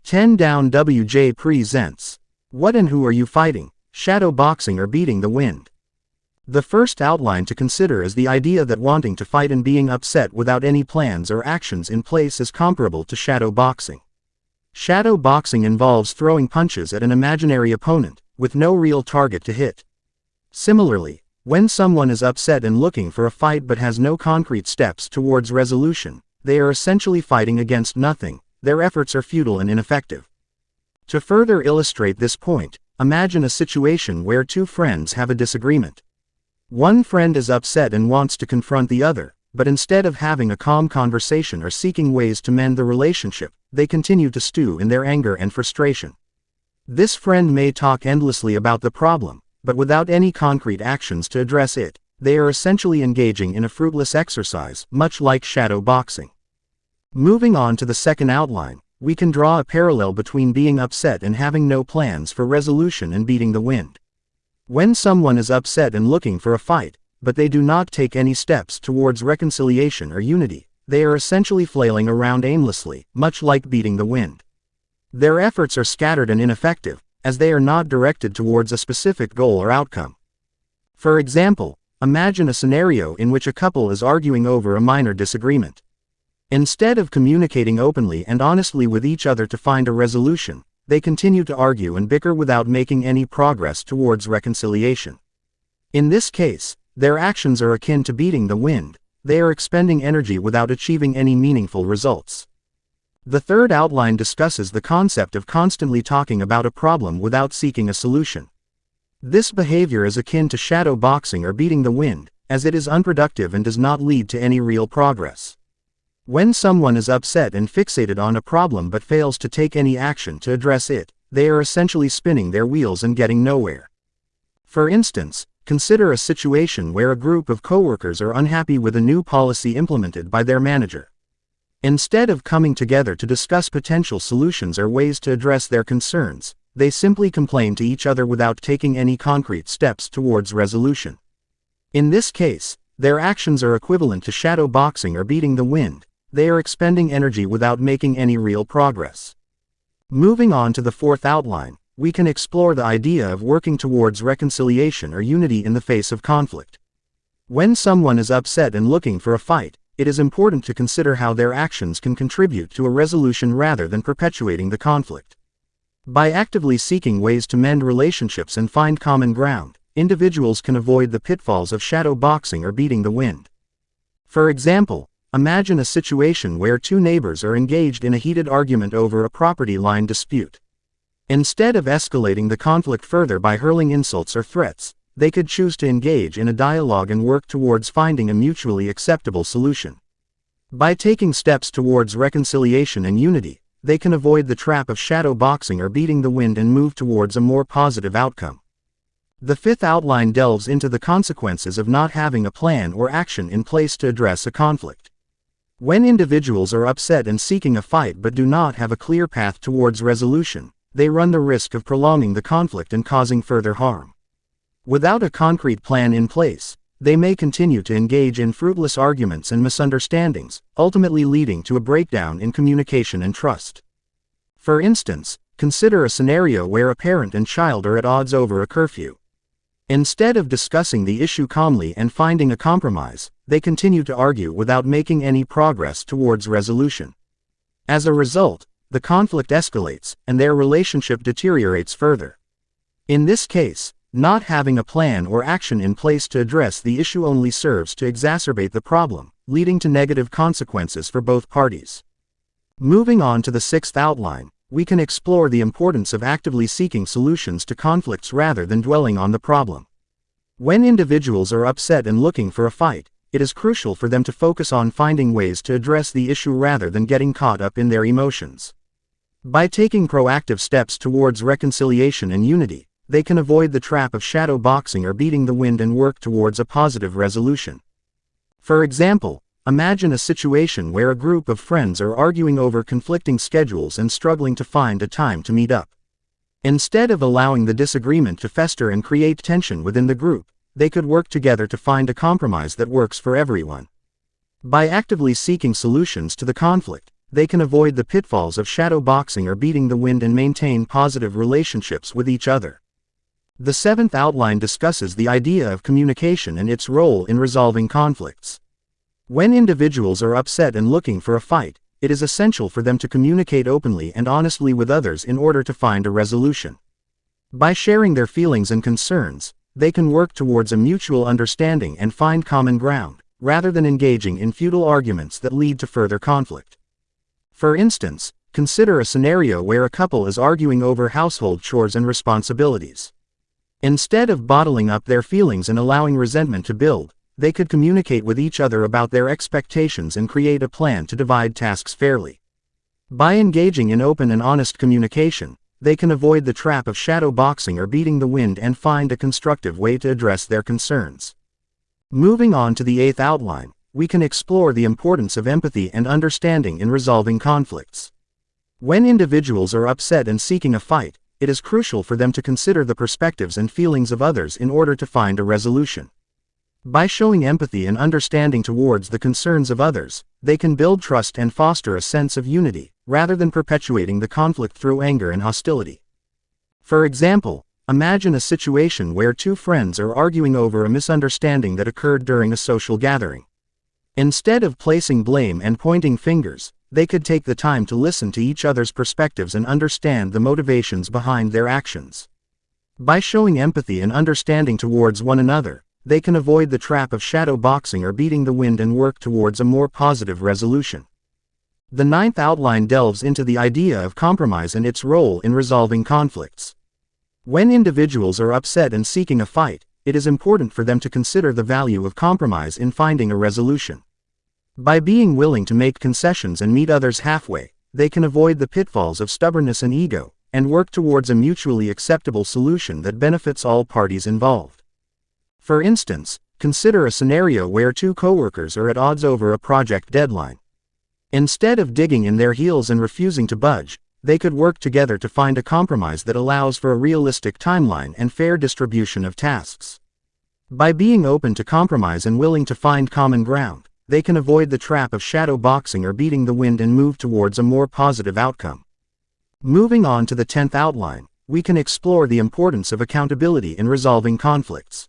10 Down WJ presents. What and who are you fighting? Shadow boxing or beating the wind? The first outline to consider is the idea that wanting to fight and being upset without any plans or actions in place is comparable to shadow boxing. Shadow boxing involves throwing punches at an imaginary opponent, with no real target to hit. Similarly, when someone is upset and looking for a fight but has no concrete steps towards resolution, they are essentially fighting against nothing. Their efforts are futile and ineffective. To further illustrate this point, imagine a situation where two friends have a disagreement. One friend is upset and wants to confront the other, but instead of having a calm conversation or seeking ways to mend the relationship, they continue to stew in their anger and frustration. This friend may talk endlessly about the problem, but without any concrete actions to address it, they are essentially engaging in a fruitless exercise, much like shadow boxing. Moving on to the second outline, we can draw a parallel between being upset and having no plans for resolution and beating the wind. When someone is upset and looking for a fight, but they do not take any steps towards reconciliation or unity, they are essentially flailing around aimlessly, much like beating the wind. Their efforts are scattered and ineffective, as they are not directed towards a specific goal or outcome. For example, imagine a scenario in which a couple is arguing over a minor disagreement. Instead of communicating openly and honestly with each other to find a resolution, they continue to argue and bicker without making any progress towards reconciliation. In this case, their actions are akin to beating the wind. They are expending energy without achieving any meaningful results. The third outline discusses the concept of constantly talking about a problem without seeking a solution. This behavior is akin to shadow boxing or beating the wind, as it is unproductive and does not lead to any real progress. When someone is upset and fixated on a problem but fails to take any action to address it, they are essentially spinning their wheels and getting nowhere. For instance, consider a situation where a group of coworkers are unhappy with a new policy implemented by their manager. Instead of coming together to discuss potential solutions or ways to address their concerns, they simply complain to each other without taking any concrete steps towards resolution. In this case, their actions are equivalent to shadow boxing or beating the wind. They are expending energy without making any real progress. Moving on to the fourth outline, we can explore the idea of working towards reconciliation or unity in the face of conflict. When someone is upset and looking for a fight, it is important to consider how their actions can contribute to a resolution rather than perpetuating the conflict. By actively seeking ways to mend relationships and find common ground, individuals can avoid the pitfalls of shadow boxing or beating the wind. For example, imagine a situation where two neighbors are engaged in a heated argument over a property line dispute. Instead of escalating the conflict further by hurling insults or threats, they could choose to engage in a dialogue and work towards finding a mutually acceptable solution. By taking steps towards reconciliation and unity, they can avoid the trap of shadow boxing or beating the wind and move towards a more positive outcome. The fifth outline delves into the consequences of not having a plan or action in place to address a conflict. When individuals are upset and seeking a fight but do not have a clear path towards resolution, they run the risk of prolonging the conflict and causing further harm. Without a concrete plan in place, they may continue to engage in fruitless arguments and misunderstandings, ultimately leading to a breakdown in communication and trust. For instance, consider a scenario where a parent and child are at odds over a curfew. Instead of discussing the issue calmly and finding a compromise, they continue to argue without making any progress towards resolution. As a result, the conflict escalates, and their relationship deteriorates further. In this case, not having a plan or action in place to address the issue only serves to exacerbate the problem, leading to negative consequences for both parties. Moving on to the sixth outline, we can explore the importance of actively seeking solutions to conflicts rather than dwelling on the problem. When individuals are upset and looking for a fight, it is crucial for them to focus on finding ways to address the issue rather than getting caught up in their emotions. By taking proactive steps towards reconciliation and unity, they can avoid the trap of shadow boxing or beating the wind and work towards a positive resolution. For example, imagine a situation where a group of friends are arguing over conflicting schedules and struggling to find a time to meet up. Instead of allowing the disagreement to fester and create tension within the group, they could work together to find a compromise that works for everyone. By actively seeking solutions to the conflict, they can avoid the pitfalls of shadow boxing or beating the wind and maintain positive relationships with each other. The seventh outline discusses the idea of communication and its role in resolving conflicts. When individuals are upset and looking for a fight, it is essential for them to communicate openly and honestly with others in order to find a resolution. By sharing their feelings and concerns, they can work towards a mutual understanding and find common ground, rather than engaging in futile arguments that lead to further conflict. For instance, consider a scenario where a couple is arguing over household chores and responsibilities. Instead of bottling up their feelings and allowing resentment to build, they could communicate with each other about their expectations and create a plan to divide tasks fairly. By engaging in open and honest communication, they can avoid the trap of shadow boxing or beating the wind and find a constructive way to address their concerns. Moving on to the eighth outline, we can explore the importance of empathy and understanding in resolving conflicts. When individuals are upset and seeking a fight, it is crucial for them to consider the perspectives and feelings of others in order to find a resolution. By showing empathy and understanding towards the concerns of others, they can build trust and foster a sense of unity, rather than perpetuating the conflict through anger and hostility. For example, imagine a situation where two friends are arguing over a misunderstanding that occurred during a social gathering. Instead of placing blame and pointing fingers, they could take the time to listen to each other's perspectives and understand the motivations behind their actions. By showing empathy and understanding towards one another, they can avoid the trap of shadow boxing or beating the wind and work towards a more positive resolution. The ninth outline delves into the idea of compromise and its role in resolving conflicts. When individuals are upset and seeking a fight, it is important for them to consider the value of compromise in finding a resolution. By being willing to make concessions and meet others halfway, they can avoid the pitfalls of stubbornness and ego, and work towards a mutually acceptable solution that benefits all parties involved. For instance, consider a scenario where two coworkers are at odds over a project deadline. Instead of digging in their heels and refusing to budge, they could work together to find a compromise that allows for a realistic timeline and fair distribution of tasks. By being open to compromise and willing to find common ground, they can avoid the trap of shadow boxing or beating the wind and move towards a more positive outcome. Moving on to the 10th outline, we can explore the importance of accountability in resolving conflicts.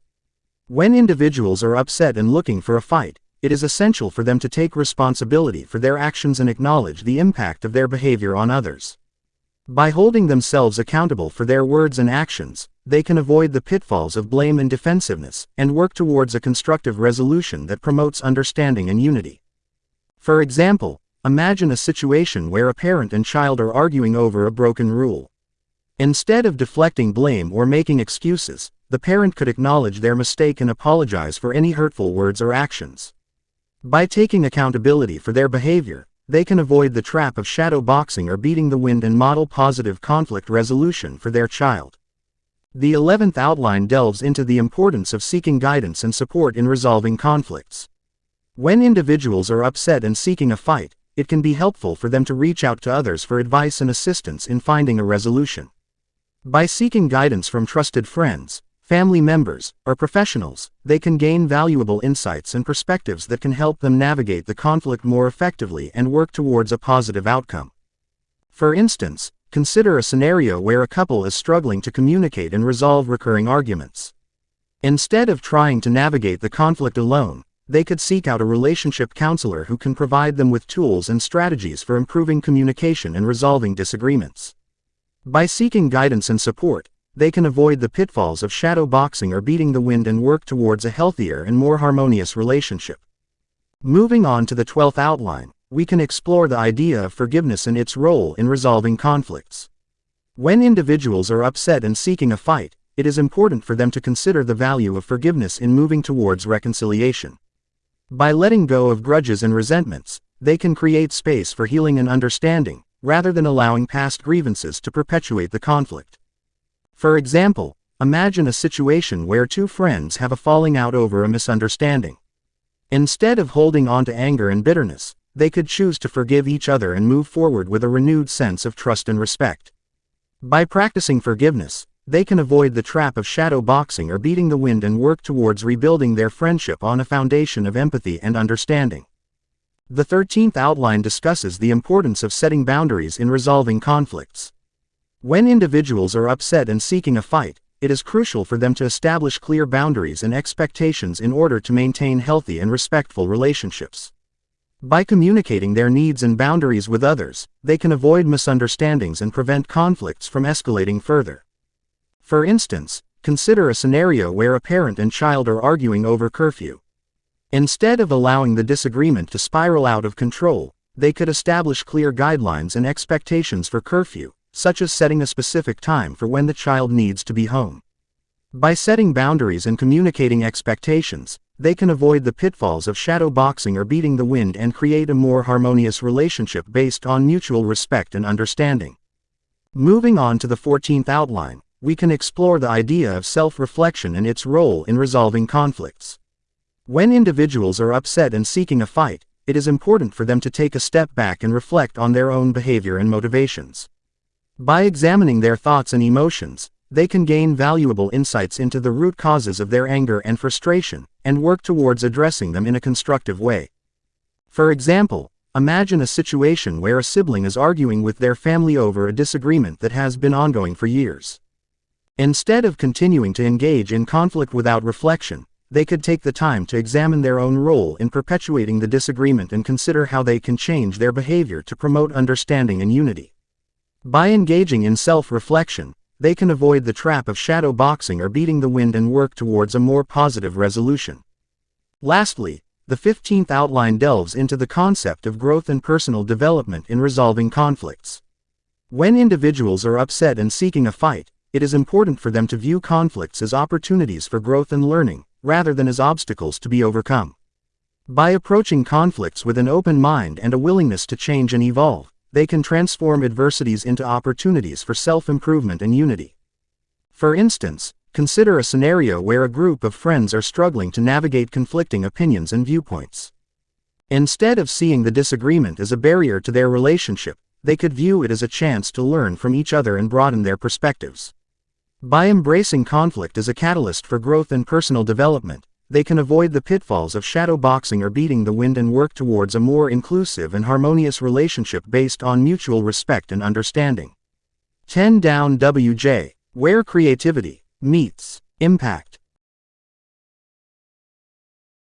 When individuals are upset and looking for a fight, it is essential for them to take responsibility for their actions and acknowledge the impact of their behavior on others. By holding themselves accountable for their words and actions, they can avoid the pitfalls of blame and defensiveness, and work towards a constructive resolution that promotes understanding and unity. For example, imagine a situation where a parent and child are arguing over a broken rule. Instead of deflecting blame or making excuses, the parent could acknowledge their mistake and apologize for any hurtful words or actions. By taking accountability for their behavior, they can avoid the trap of shadow boxing or beating the wind and model positive conflict resolution for their child. The 11th outline delves into the importance of seeking guidance and support in resolving conflicts. When individuals are upset and seeking a fight, it can be helpful for them to reach out to others for advice and assistance in finding a resolution. By seeking guidance from trusted friends, family members, or professionals, they can gain valuable insights and perspectives that can help them navigate the conflict more effectively and work towards a positive outcome. For instance, consider a scenario where a couple is struggling to communicate and resolve recurring arguments. Instead of trying to navigate the conflict alone, they could seek out a relationship counselor who can provide them with tools and strategies for improving communication and resolving disagreements. By seeking guidance and support, they can avoid the pitfalls of shadow boxing or beating the wind and work towards a healthier and more harmonious relationship. Moving on to the 12th outline, we can explore the idea of forgiveness and its role in resolving conflicts. When individuals are upset and seeking a fight, it is important for them to consider the value of forgiveness in moving towards reconciliation. By letting go of grudges and resentments, they can create space for healing and understanding, rather than allowing past grievances to perpetuate the conflict. For example, imagine a situation where two friends have a falling out over a misunderstanding. Instead of holding on to anger and bitterness, they could choose to forgive each other and move forward with a renewed sense of trust and respect. By practicing forgiveness, they can avoid the trap of shadow boxing or beating the wind and work towards rebuilding their friendship on a foundation of empathy and understanding. The 13th outline discusses the importance of setting boundaries in resolving conflicts. When individuals are upset and seeking a fight, it is crucial for them to establish clear boundaries and expectations in order to maintain healthy and respectful relationships. By communicating their needs and boundaries with others, they can avoid misunderstandings and prevent conflicts from escalating further. For instance, consider a scenario where a parent and child are arguing over curfew. Instead of allowing the disagreement to spiral out of control, they could establish clear guidelines and expectations for curfew, such as setting a specific time for when the child needs to be home. By setting boundaries and communicating expectations, they can avoid the pitfalls of shadow boxing or beating the wind and create a more harmonious relationship based on mutual respect and understanding. Moving on to the 14th outline, we can explore the idea of self-reflection and its role in resolving conflicts. When individuals are upset and seeking a fight, it is important for them to take a step back and reflect on their own behavior and motivations. By examining their thoughts and emotions, they can gain valuable insights into the root causes of their anger and frustration, and work towards addressing them in a constructive way. For example, imagine a situation where a sibling is arguing with their family over a disagreement that has been ongoing for years. Instead of continuing to engage in conflict without reflection, they could take the time to examine their own role in perpetuating the disagreement and consider how they can change their behavior to promote understanding and unity. By engaging in self-reflection, they can avoid the trap of shadow boxing or beating the wind and work towards a more positive resolution. Lastly, the 15th outline delves into the concept of growth and personal development in resolving conflicts. When individuals are upset and seeking a fight, it is important for them to view conflicts as opportunities for growth and learning, rather than as obstacles to be overcome. By approaching conflicts with an open mind and a willingness to change and evolve, they can transform adversities into opportunities for self-improvement and unity. For instance, consider a scenario where a group of friends are struggling to navigate conflicting opinions and viewpoints. Instead of seeing the disagreement as a barrier to their relationship, they could view it as a chance to learn from each other and broaden their perspectives. By embracing conflict as a catalyst for growth and personal development, they can avoid the pitfalls of shadow boxing or beating the wind and work towards a more inclusive and harmonious relationship based on mutual respect and understanding. 10 down WJ, where creativity meets impact.